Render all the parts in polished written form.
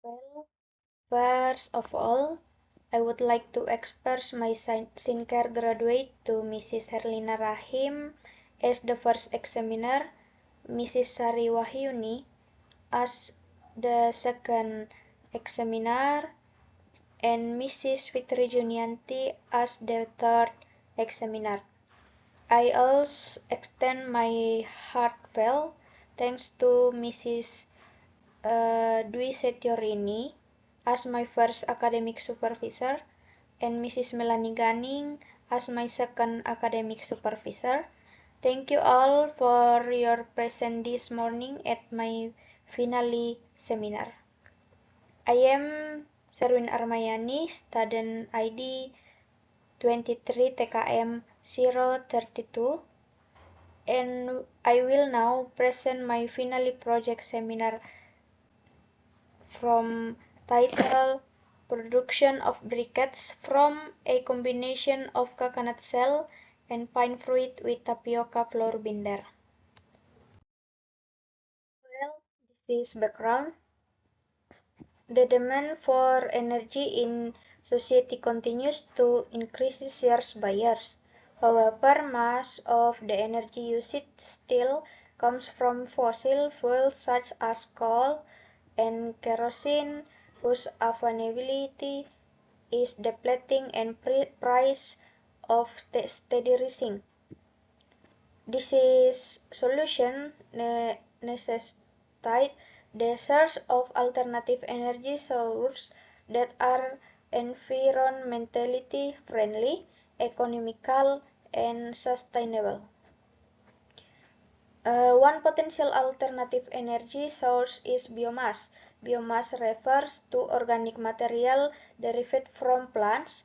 Well, first of all, I would like to express my sincere gratitude to Mrs. Herlina Rahim as the first examiner, Mrs. Sari Wahyuni as the second examiner, and Mrs. Fitri Junianti as the third examiner. I also extend my heartfelt thanks to Mrs. Dwi Setiorini as my first academic supervisor and Mrs. Melanie Ganing as my second academic supervisor. Thank you all for your presence this morning at my finale seminar. I am Serwin Armayani, student ID 23 TKM 032, and I will now present my finale project seminar from title Production of Briquettes from a Combination of Coconut Shell and Pine Fruit with Tapioca Flour Binder. Well, this is background. The demand for energy in society continues to increase years by years. However, much of the energy used still comes from fossil fuels such as coal and kerosene, whose availability is depleting and price of steady rising. This is solution necessitates the search of alternative energy sources that are environmentally friendly, economical, and sustainable. One potential alternative energy source is biomass. Biomass refers to organic material derived from plants,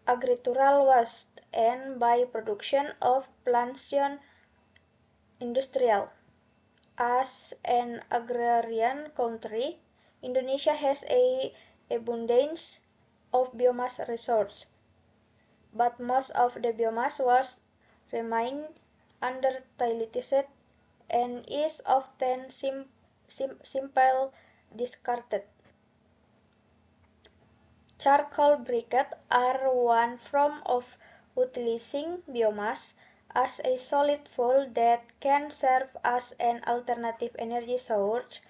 agricultural waste, and by-production of plantation industrial. As an agrarian country, Indonesia has an abundance of biomass resources, but most of the biomass was remain underutilized and is often simply discarded. Charcoal briquettes are one form of utilizing biomass as a solid fuel that can serve as an alternative energy source.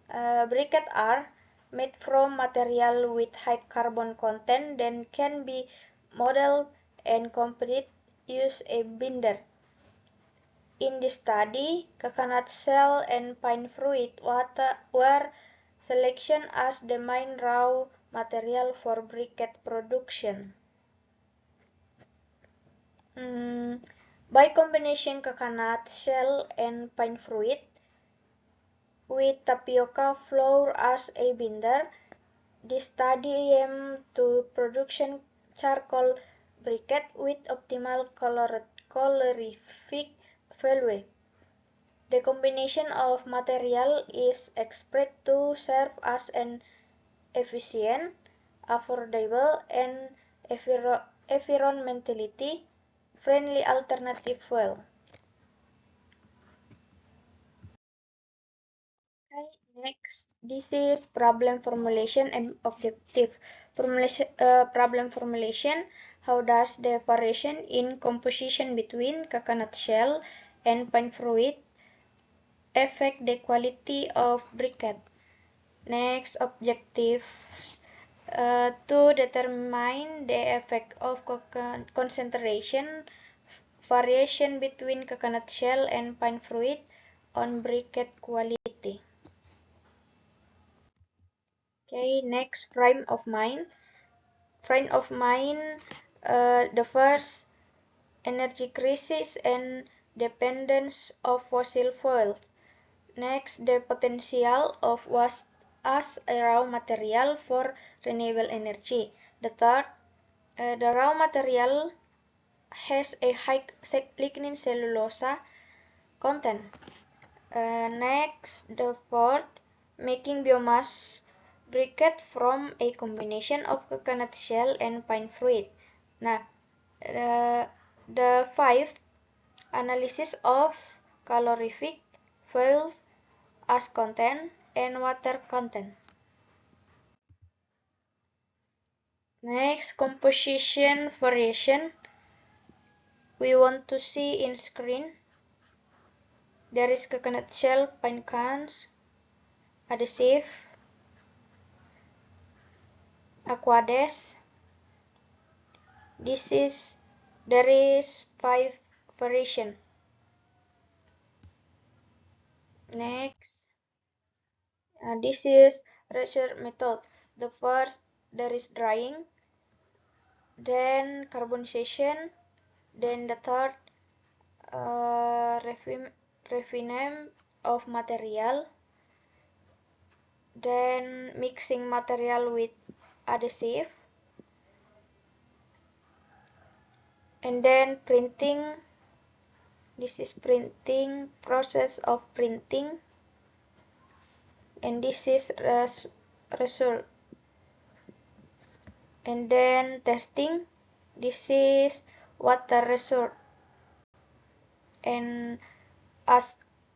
Briquettes are made from material with high carbon content that can be molded and complete use a binder. In this study, coconut shell and pine fruit were selected as the main raw material for briquette production. By combination coconut shell and pine fruit with tapioca flour as a binder, this study aimed to production charcoal briquette with optimal calorific value. The combination of material is expected to serve as an efficient, affordable, and environmentally friendly alternative fuel. Okay, next, this is problem formulation and objective. Problem formulation. How does the variation in composition between coconut shell and pine fruit affect the quality of briquette? Next, objectives. To determine the effect of concentration variation between coconut shell and pine fruit on briquette quality. Okay, next, frame of mind. Frame of mind, the first, energy crisis and dependence of fossil fuels. Next, the potential of waste as a raw material for renewable energy. The third, the raw material has a high lignin cellulose content. Next, the fourth, making biomass briquette from a combination of coconut shell and pine fruit. Nah, the fifth, analysis of calorific fuel as content. and water content. Next, composition variation. We want to see in screen. There is coconut shell, pine cones, adhesive, aquades. There is 5 variation. Next, this is research method. The first, there is drying, then carbonization, then the third, refinement of material, then mixing material with adhesive, and then printing. This is printing, process of printing, and this is result. And then testing. This is water result and as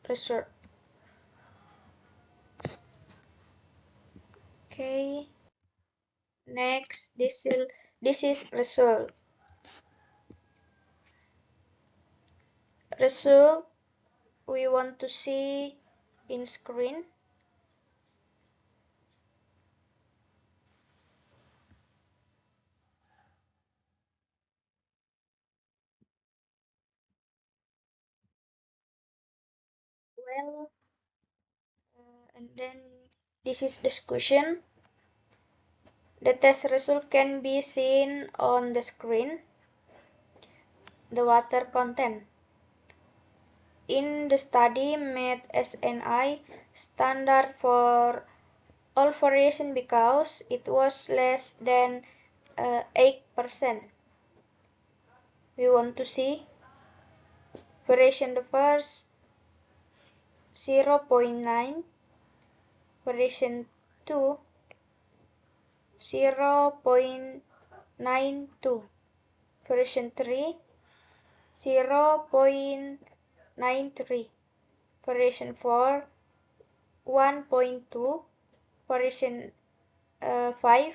result. Okay. Next, this is result. Result we want to see in screen. Well, and then this is discussion. The test result can be seen on the screen. The water content. In the study met SNI standard for all variation because it was less than 8%. We want to see variation the first 0.9, variation 2 0.92, variation 3 0.93, variation 4 1.2, variation 5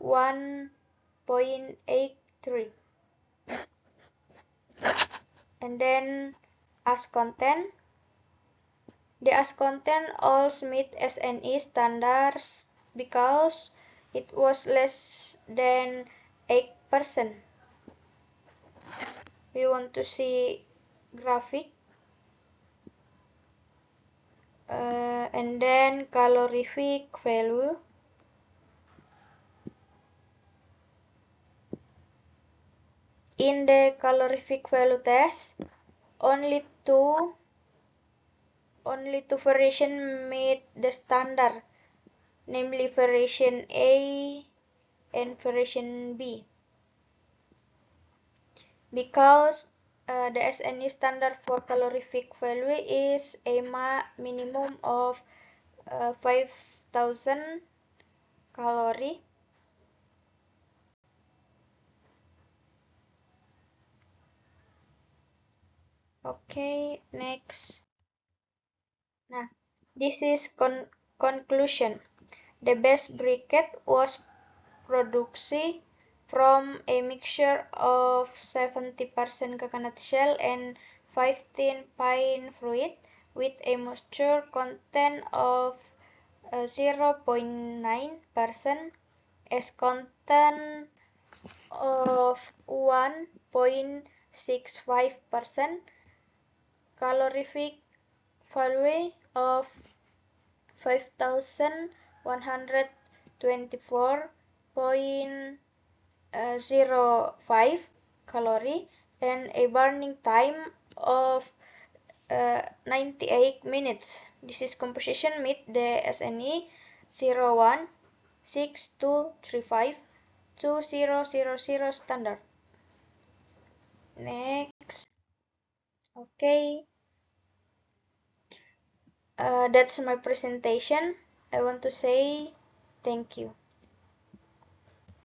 1.83. And then as content, the as content also meet SNI standards because it was less than 8%. We want to see graphic, and then calorific value. In the calorific value test, only two variation meet the standard, namely variation A and variation B. Because the SNI standard for calorific value is a minimum of 5,000 calorie. Okay, next. Nah, this is conclusion. The best briquette was produced from a mixture of 70% coconut shell and 15 pine fruit with a moisture content of 0.9%, as content of 1.65%, calorific value of 5,124.05 calorie, and a burning time of 98 minutes. This is composition meet the SNI 0162352000 standard. Next. Okay. That's my presentation. I want to say thank you.